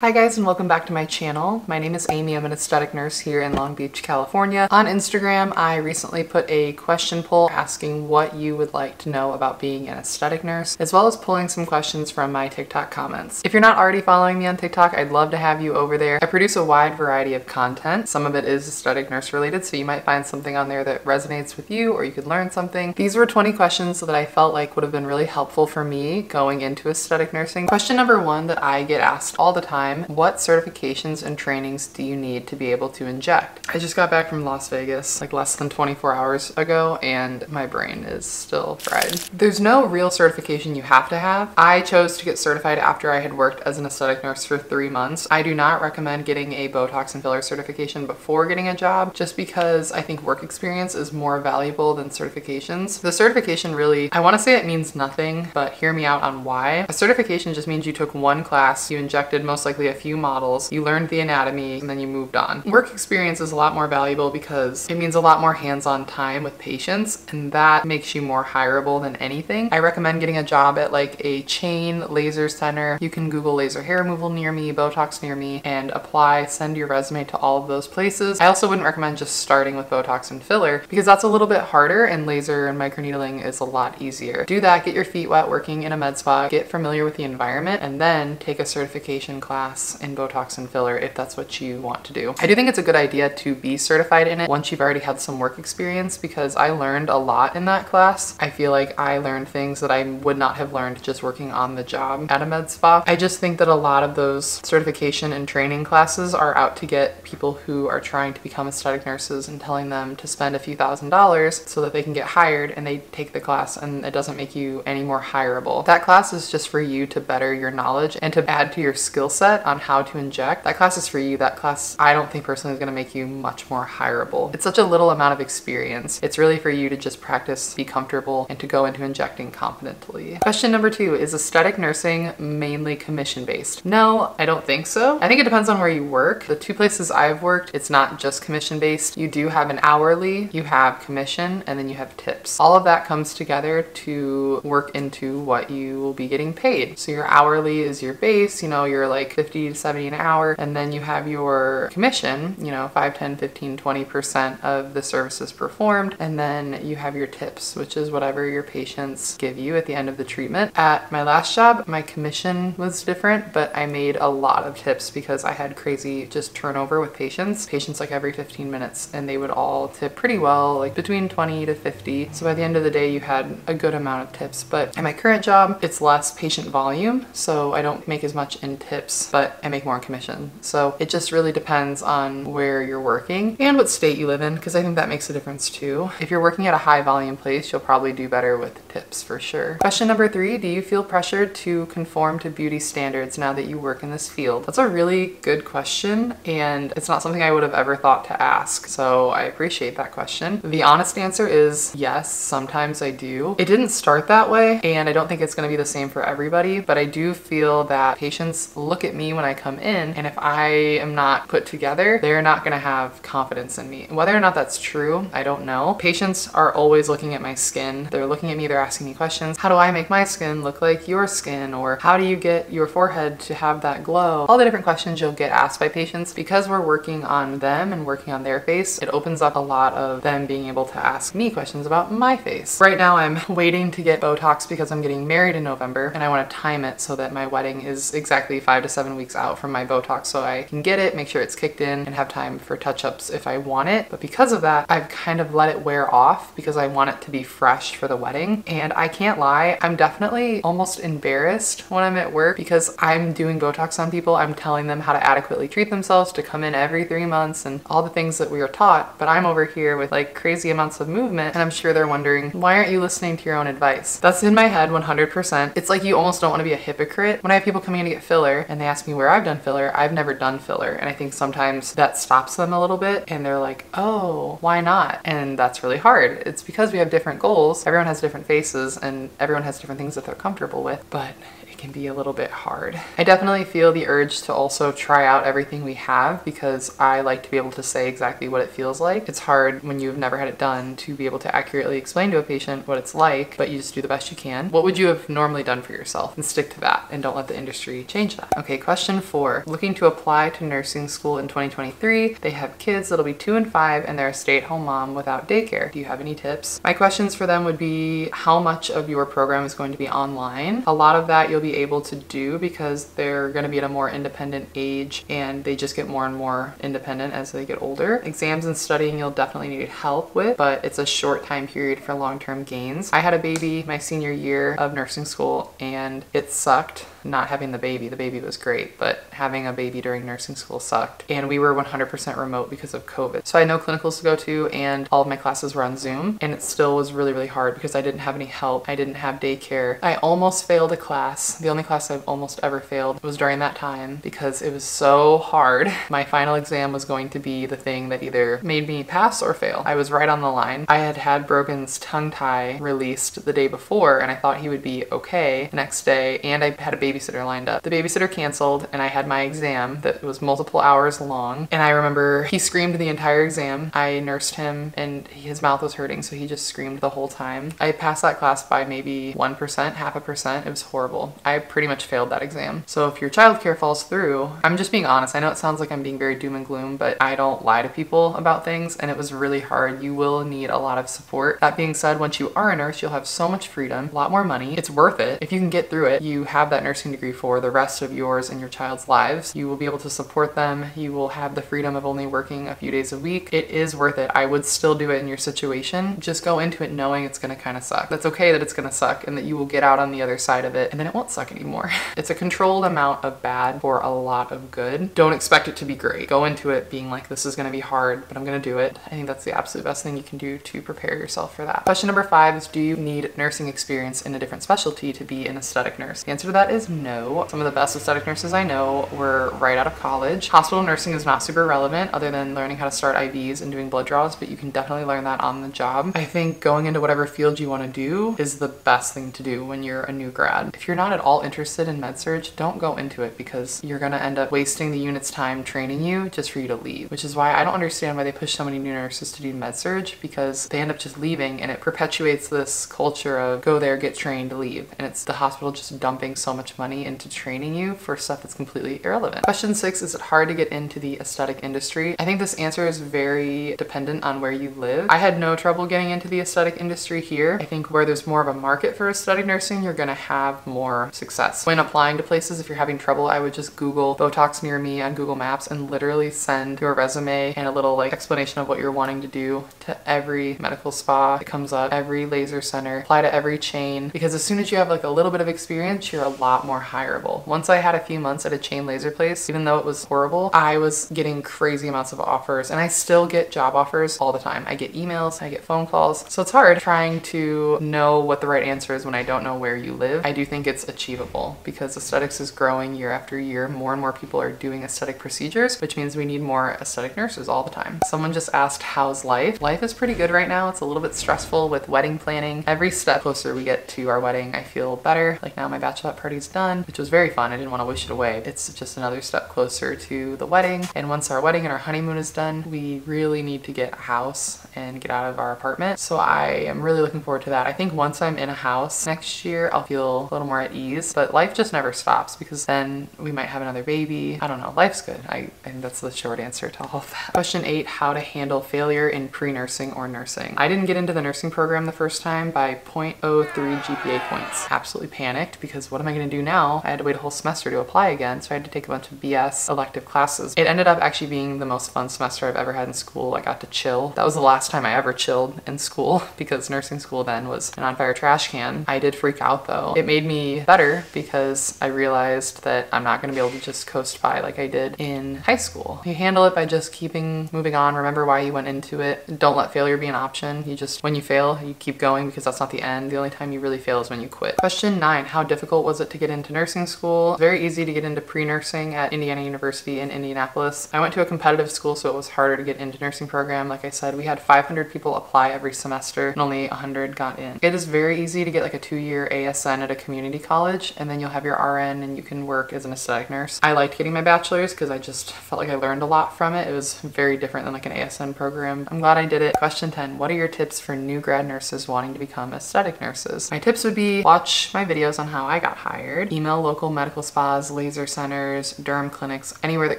Hi guys and welcome back to my channel. My name is Amy. I'm an aesthetic nurse here in Long Beach, California. On Instagram, I recently put a question poll asking what you would like to know about being an aesthetic nurse, as well as pulling some questions from my TikTok comments. If you're not already following me on TikTok, I'd love to have you over there. I produce a wide variety of content. Some of it is aesthetic nurse related, so you might find something on there that resonates with you or you could learn something. These were 20 questions that I felt like would have been really helpful for me going into aesthetic nursing. Question number one that I get asked all the time: what certifications and trainings do you need to be able to inject? I just got back from Las Vegas like less than 24 hours ago and my brain is still fried. There's no real certification you have to have. I chose to get certified after I had worked as an aesthetic nurse for 3 months. I do not recommend getting a Botox and filler certification before getting a job, just because I think work experience is more valuable than certifications. The certification really, I want to say it means nothing, but hear me out on why. A certification just means you took one class, you injected most likely a few models, you learned the anatomy, and then you moved on. Work experience is a lot more valuable because it means a lot more hands-on time with patients, and that makes you more hireable than anything. I recommend getting a job at like a chain laser center. You can Google laser hair removal near me, Botox near me, and apply, send your resume to all of those places. I also wouldn't recommend just starting with Botox and filler because that's a little bit harder, and laser and microneedling is a lot easier. Do that, get your feet wet working in a med spa, get familiar with the environment, and then take a certification class in Botox and filler if that's what you want to do. I do think it's a good idea to be certified in it once you've already had some work experience, because I learned a lot in that class. I feel like I learned things that I would not have learned just working on the job at a med spa. I just think that a lot of those certification and training classes are out to get people who are trying to become aesthetic nurses and telling them to spend a few $1,000s so that they can get hired, and they take the class and it doesn't make you any more hireable. That class is just for you to better your knowledge and to add to your skill set on how to inject. That class is for you. That class, I don't think personally, is going to make you much more hireable. It's such a little amount of experience. It's really for you to just practice, be comfortable, and to go into injecting confidently. Question number two: is aesthetic nursing mainly commission-based? No, I don't think so. I think it depends on where you work. The 2 places I've worked, it's not just commission-based. You do have an hourly, you have commission, and then you have tips. All of that comes together to work into what you will be getting paid. So your hourly is your base, you know, you're like 50 to 70 an hour, and then you have your commission, you know, 5, 10, 15, 20% of the services performed, and then you have your tips, which is whatever your patients give you at the end of the treatment. At my last job, my commission was different, but I made a lot of tips because I had crazy just turnover with patients like every 15 minutes, and they would all tip pretty well, like between 20 to 50. So by the end of the day, you had a good amount of tips. But at my current job, it's less patient volume, so I don't make as much in tips, but I make more in commission. So it just really depends on where you're working and what state you live in, because I think that makes a difference too. If you're working at a high volume place, you'll probably do better with tips for sure. Question number 3: do you feel pressured to conform to beauty standards now that you work in this field? That's a really good question, and it's not something I would have ever thought to ask, so I appreciate that question. The honest answer is yes, sometimes I do. It didn't start that way, and I don't think it's going to be the same for everybody, but I do feel that patients look at me when I come in, and if I am not put together, they're not going to have confidence in me. Whether or not that's true, I don't know. Patients are always looking at my skin. They're looking at me, they're asking me questions. How do I make my skin look like your skin? Or how do you get your forehead to have that glow? All the different questions you'll get asked by patients. Because we're working on them and working on their face, it opens up a lot of them being able to ask me questions about my face. Right now I'm waiting to get Botox because I'm getting married in November, and I want to time it so that my wedding is exactly 5 to 7 weeks out from my Botox, so I can get it, make sure it's kicked in, and have time for touch-ups if I want it. But because of that, I've kind of let it wear off because I want it to be fresh for the wedding. And I can't lie, I'm definitely almost embarrassed when I'm at work because I'm doing Botox on people. I'm telling them how to adequately treat themselves, to come in every 3 months, and all the things that we are taught. But I'm over here with like crazy amounts of movement, and I'm sure they're wondering, why aren't you listening to your own advice? That's in my head 100%. It's like you almost don't want to be a hypocrite. When I have people coming in to get filler and they ask me where I've done filler, I've never done filler. And I think sometimes that stops them a little bit, and they're like, oh, why not? And that's really hard. It's because we have different goals. Everyone has different faces and everyone has different things that they're comfortable with, but it it can be a little bit hard. I definitely feel the urge to also try out everything we have because I like to be able to say exactly what it feels like. It's hard when you've never had it done to be able to accurately explain to a patient what it's like, but you just do the best you can. What would you have normally done for yourself? And stick to that and don't let the industry change that. Okay, question 4. Looking to apply to nursing school in 2023. They have kids that'll be 2 and 5 and they're a stay-at-home mom without daycare. Do you have any tips? My questions for them would be how much of your program is going to be online. A lot of that you'll be able to do because they're going to be at a more independent age and they just get more and more independent as they get older. Exams and studying you'll definitely need help with, but it's a short time period for long-term gains. I had a baby my senior year of nursing school and it sucked not having the baby. The baby was great, but having a baby during nursing school sucked. And we were 100% remote because of COVID. So I had no clinicals to go to and all of my classes were on Zoom, and it still was really, really hard because I didn't have any help. I didn't have daycare. I almost failed a class. The only class I've almost ever failed was during that time because it was so hard. My final exam was going to be the thing that either made me pass or fail. I was right on the line. I had had Brogan's tongue tie released the day before and I thought he would be okay the next day, and I had a babysitter lined up. The babysitter canceled and I had my exam that was multiple hours long, and I remember he screamed the entire exam. I nursed him and his mouth was hurting, so he just screamed the whole time. I passed that class by maybe 1%, 0.5%. It was horrible. I pretty much failed that exam. So if your childcare falls through, I'm just being honest. I know it sounds like I'm being very doom and gloom, but I don't lie to people about things, and it was really hard. You will need a lot of support. That being said, once you are a nurse, you'll have so much freedom, a lot more money. It's worth it. If you can get through it, you have that nursing degree for the rest of yours and your child's lives. You will be able to support them. You will have the freedom of only working a few days a week. It is worth it. I would still do it in your situation. Just go into it knowing it's gonna kind of suck. That's okay that it's gonna suck and that you will get out on the other side of it and then it won't suck anymore. It's a controlled amount of bad for a lot of good. Don't expect it to be great. Go into it being like, this is gonna be hard, but I'm gonna do it. I think that's the absolute best thing you can do to prepare yourself for that. Question number 5 is, do you need nursing experience in a different specialty to be an aesthetic nurse? The answer to that is no. Some of the best aesthetic nurses I know were right out of college. Hospital nursing is not super relevant other than learning how to start IVs and doing blood draws, but you can definitely learn that on the job. I think going into whatever field you want to do is the best thing to do when you're a new grad. If you're not at all interested in med-surg, don't go into it because you're gonna end up wasting the unit's time training you just for you to leave, which is why I don't understand why they push so many new nurses to do med-surg, because they end up just leaving and it perpetuates this culture of go there, get trained, leave. And it's the hospital just dumping so much money into training you for stuff that's completely irrelevant. Question 6, is it hard to get into the aesthetic industry? I think this answer is very dependent on where you live. I had no trouble getting into the aesthetic industry here. I think where there's more of a market for aesthetic nursing, you're gonna have more success. When applying to places, if you're having trouble, I would just Google Botox near me on Google Maps and literally send your resume and a little explanation of what you're wanting to do to every medical spa that comes up, every laser center, apply to every chain, because as soon as you have a little bit of experience, you're a lot more hireable. Once I had a few months at a chain laser place, even though it was horrible, I was getting crazy amounts of offers, and I still get job offers all the time. I get emails, I get phone calls, so it's hard trying to know what the right answer is when I don't know where you live. I do think it's achievable because aesthetics is growing year after year. More and more people are doing aesthetic procedures, which means we need more aesthetic nurses all the time. Someone just asked, how's life? Life is pretty good right now. It's a little bit stressful with wedding planning. Every step closer we get to our wedding, I feel better. Like now my bachelorette party's done, which was very fun. I didn't want to wish it away. It's just another step closer to the wedding. And once our wedding and our honeymoon is done, we really need to get a house and get out of our apartment. So I am really looking forward to that. I think once I'm in a house next year, I'll feel a little more at ease, but life just never stops because then we might have another baby. I don't know. Life's good. I think that's the short answer to all of that. Question 8, how to handle failure in pre-nursing or nursing. I didn't get into the nursing program the first time by 0.03 GPA points. Absolutely panicked because what am I going to do now? I had to wait a whole semester to apply again, so I had to take a bunch of BS elective classes. It ended up actually being the most fun semester I've ever had in school. I got to chill. That was the last time I ever chilled in school because nursing school then was an on-fire trash can. I did freak out though. It made me better because I realized that I'm not going to be able to just coast by like I did in high school. You handle it by just keeping moving on. Remember why you went into it. Don't let failure be an option. You just, when you fail, you keep going because that's not the end. The only time you really fail is when you quit. Question 9, how difficult was it to get into nursing school. It's very easy to get into pre-nursing at Indiana University in Indianapolis. I went to a competitive school, so it was harder to get into nursing program. Like I said, we had 500 people apply every semester and only 100 got in. It is very easy to get like a 2-year ASN at a community college, and then you'll have your RN and you can work as an aesthetic nurse. I liked getting my bachelor's because I just felt like I learned a lot from it. It was very different than like an ASN program. I'm glad I did it. Question 10, what are your tips for new grad nurses wanting to become aesthetic nurses? My tips would be watch my videos on how I got hired, email local medical spas, laser centers, derm clinics, anywhere that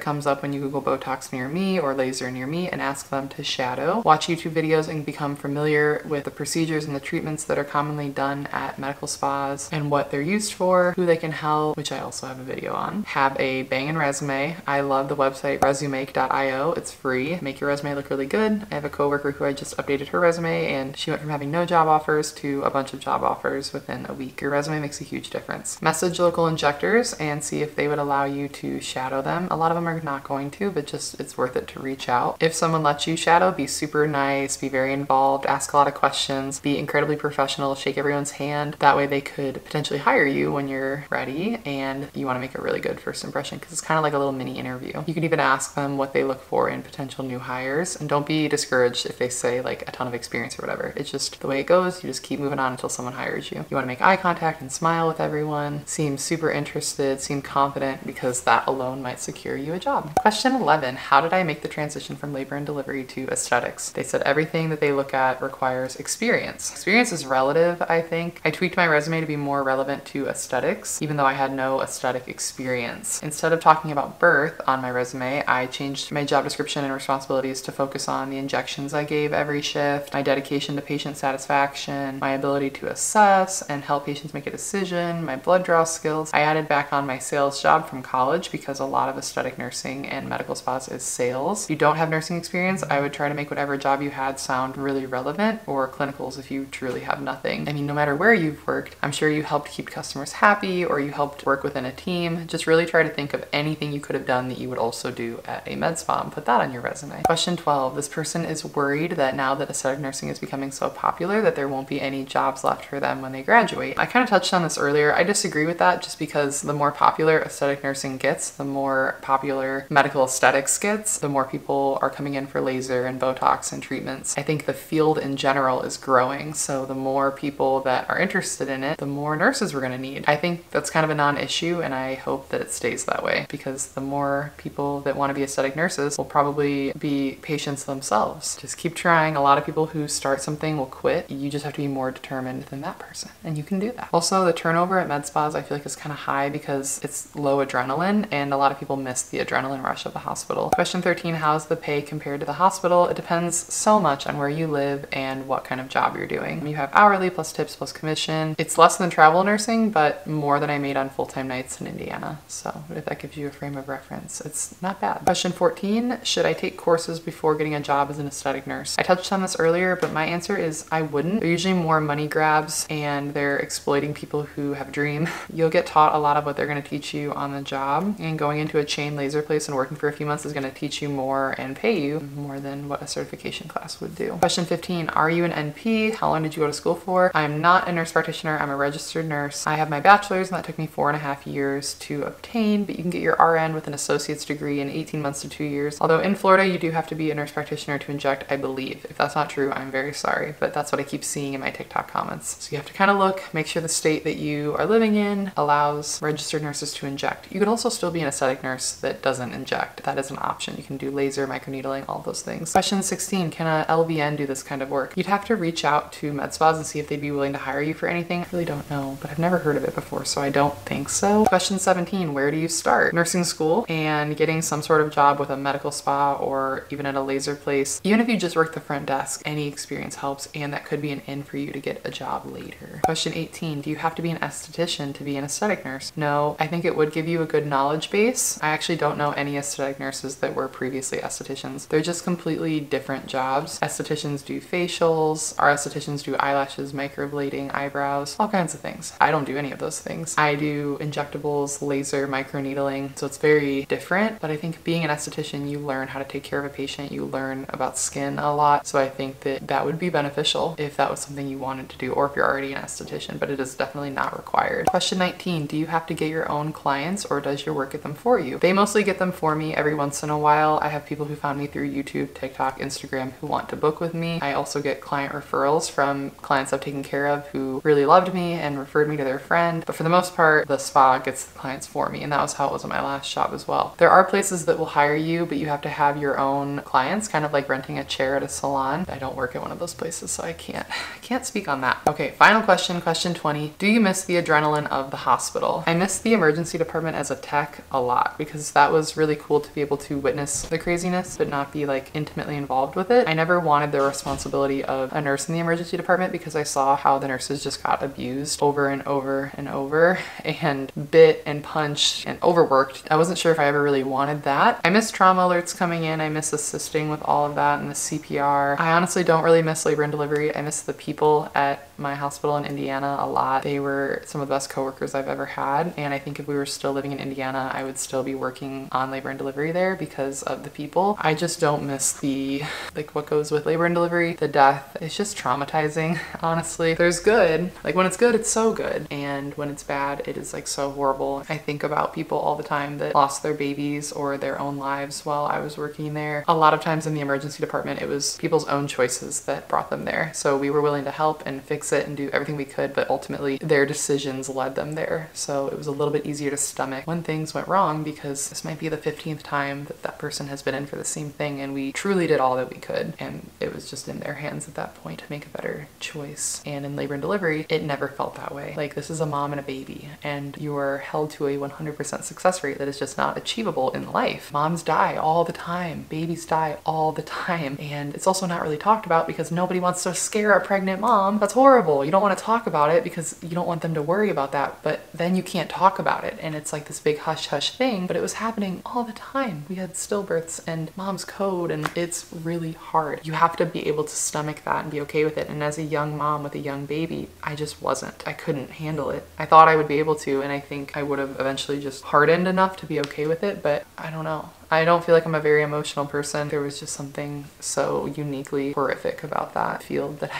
comes up when you Google Botox near me or laser near me, and ask them to shadow. Watch YouTube videos and become familiar with the procedures and the treatments that are commonly done at medical spas and what they're used for, who they can help, which I also have a video on. Have a banging resume. I love the website resumake.io. It's free. Make your resume look really good. I have a coworker who I just updated her resume, and she went from having no job offers to a bunch of job offers within a week. Your resume makes a huge difference. Message local injectors and see if they would allow you to shadow them. A lot of them are not going to, but just it's worth it to reach out. If someone lets you shadow, be super nice, be very involved, ask a lot of questions, be incredibly professional, shake everyone's hand. That way they could potentially hire you when you're ready, and you want to make a really good first impression because it's kind of like a little mini interview. You could even ask them what they look for in potential new hires, and don't be discouraged if they say like a ton of experience or whatever. It's just the way it goes. You just keep moving on until someone hires you. You want to make eye contact and smile with everyone, seem super interested, seem confident, because that alone might secure you a job. Question 11, how did I make the transition from labor and delivery to aesthetics? They said everything that they look at requires experience. Experience is relative, I think. I tweaked my resume to be more relevant to aesthetics, even though I had no aesthetic experience. Instead of talking about birth on my resume, I changed my job description and responsibilities to focus on the injections I gave every shift, my dedication to patient satisfaction, my ability to assess and help patients make a decision, my blood draw skills. I added back on my sales job from college because a lot of aesthetic nursing and medical spas is sales. If you don't have nursing experience, I would try to make whatever job you had sound really relevant, or clinicals if you truly have nothing. I mean, no matter where you've worked, I'm sure you helped keep customers happy or you helped work within a team. Just really try to think of anything you could have done that you would also do at a med spa and put that on your resume. Question 12, this person is worried that now that aesthetic nursing is becoming so popular that there won't be any jobs left for them when they graduate. I kind of touched on this earlier. I disagree with that just because the more popular aesthetic nursing gets, the more popular medical aesthetics gets, the more people are coming in for laser and Botox and treatments. I think the field in general is growing, so the more people that are interested in it, the more nurses we're going to need. I think that's kind of a non-issue, and I hope that it stays that way because the more people that want to be aesthetic nurses will probably be patients themselves. Just keep trying. A lot of people who start something will quit. You just have to be more determined than that person, and you can do that. Also, the turnover at med spas I feel like is kind of high because it's low adrenaline, and a lot of people miss the adrenaline rush of the hospital. Question 13, how's the pay compared to the hospital? It depends so much on where you live and what kind of job you're doing. You have hourly plus tips plus commission. It's less than travel nursing, but more than I made on full-time nights in Indiana. So if that gives you a frame of reference, it's not bad. Question 14, should I take courses before getting a job as an aesthetic nurse? I touched on this earlier, but my answer is I wouldn't. They're usually more money grabs and they're exploiting people who have a dream. You'll get taught a lot of what they're going to teach you on the job, and going into a chain laser place and working for a few months is going to teach you more and pay you more than what a certification class would do. Question 15, are you an NP? How long did you go to school for? I'm not a nurse practitioner. I'm a registered nurse. I have my bachelor's and that took me 4.5 years to obtain, but you can get your RN with an associate's degree in 18 months to 2 years. Although in Florida, you do have to be a nurse practitioner to inject, I believe. If that's not true, I'm very sorry, but that's what I keep seeing in my TikTok comments. So you have to kind of look, make sure the state that you are living in allows registered nurses to inject. You could also still be an aesthetic nurse that doesn't inject. That is an option. You can do laser, microneedling, all those things. Question 16, can a LVN do this kind of work? You'd have to reach out to med spas and see if they'd be willing to hire you for anything. I really don't know, but I've never heard of it before, so I don't think so. Question 17, where do you start? Nursing school and getting some sort of job with a medical spa or even at a laser place. Even if you just work the front desk, any experience helps, and that could be an in for you to get a job later. Question 18, do you have to be an esthetician to be an aesthetic nurse? No, I think it would give you a good knowledge base. I actually don't know any aesthetic nurses that were previously estheticians. They're just completely different jobs. Estheticians do facials, our estheticians do eyelashes, microblading, eyebrows, all kinds of things. I don't do any of those things. I do injectables, laser, microneedling, so it's very different, but I think being an esthetician, you learn how to take care of a patient, you learn about skin a lot, so I think that that would be beneficial if that was something you wanted to do, or if you're already an esthetician, but it is definitely not required. Question 19, do you have to get your own clients or does your work get them for you? They mostly get them for me. Every once in a while, I have people who found me through YouTube, TikTok, Instagram who want to book with me. I also get client referrals from clients I've taken care of who really loved me and referred me to their friend. But for the most part, the spa gets the clients for me, and that was how it was at my last shop as well. There are places that will hire you, but you have to have your own clients, kind of like renting a chair at a salon. I don't work at one of those places, so I can't speak on that. Okay, final question, question 20. Do you miss the adrenaline of the hospital? I miss the emergency department as a tech a lot because that was really cool to be able to witness the craziness but not be like intimately involved with it. I never wanted the responsibility of a nurse in the emergency department because I saw how the nurses just got abused over and over and over and bit and punched and overworked. I wasn't sure if I ever really wanted that. I miss trauma alerts coming in. I miss assisting with all of that and the CPR. I honestly don't really miss labor and delivery. I miss the people at my hospital in Indiana a lot. They were some of the best coworkers I've ever had, and I think if we were still living in Indiana, I would still be working on labor and delivery there because of the people. I just don't miss the, like, what goes with labor and delivery. The death is just traumatizing, honestly. There's good. Like, when it's good, it's so good, and when it's bad, it is like so horrible. I think about people all the time that lost their babies or their own lives while I was working there. A lot of times in the emergency department, it was people's own choices that brought them there. So we were willing to help and fix it and do everything we could, but ultimately their decisions led them there. So it was a little bit easier to stomach when things went wrong because this might be the 15th time that that person has been in for the same thing, and we truly did all that we could, and it was just in their hands at that point to make a better choice. And in labor and delivery, it never felt that way. Like, this is a mom and a baby, and you are held to a 100% success rate that is just not achievable in life. Moms die all the time, babies die all the time, and it's also not really talked about because nobody wants to scare a pregnant mom. That's horrible. You don't want to talk about it because you don't want them to worry about that, but then you can't talk about it, and it's like this big hush hush thing, but it was happening all the time. We had stillbirths and mom's code, and it's really hard. You have to be able to stomach that and be okay with it, and as a young mom with a young baby, I just wasn't. I couldn't handle it. I thought I would be able to, and I think I would have eventually just hardened enough to be okay with it, but I don't know. I don't feel like I'm a very emotional person. There was just something so uniquely horrific about that field that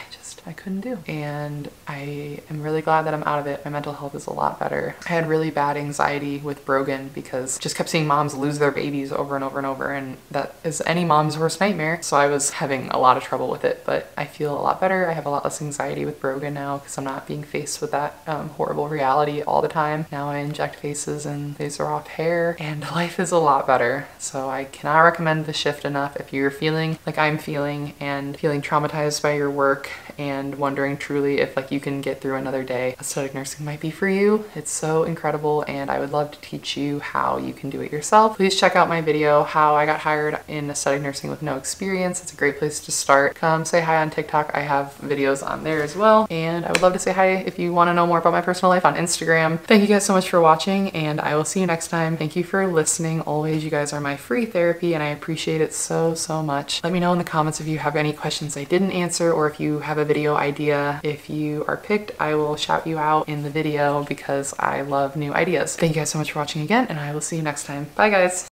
I couldn't do. And I am really glad that I'm out of it. My mental health is a lot better. I had really bad anxiety with Brogan because I just kept seeing moms lose their babies over and over and over, and that is any mom's worst nightmare. So I was having a lot of trouble with it, but I feel a lot better. I have a lot less anxiety with Brogan now because I'm not being faced with that horrible reality all the time. Now I inject faces and laser off hair, and life is a lot better. So I cannot recommend the shift enough. If you're feeling like I'm feeling and feeling traumatized by your work and wondering truly if like you can get through another day, aesthetic nursing might be for you. It's so incredible, and I would love to teach you how you can do it yourself. Please check out my video, how I got hired in aesthetic nursing with no experience. It's a great place to start. Come say hi on TikTok. I have videos on there as well, and I would love to say hi if you want to know more about my personal life on Instagram. Thank you guys so much for watching, and I will see you next time. Thank you for listening. Always, you guys are my free therapy, and I appreciate it so much. Let me know in the comments if you have any questions I didn't answer, or if you have a video idea. If you are picked, I will shout you out in the video because I love new ideas. Thank you guys so much for watching again, and I will see you next time. Bye guys.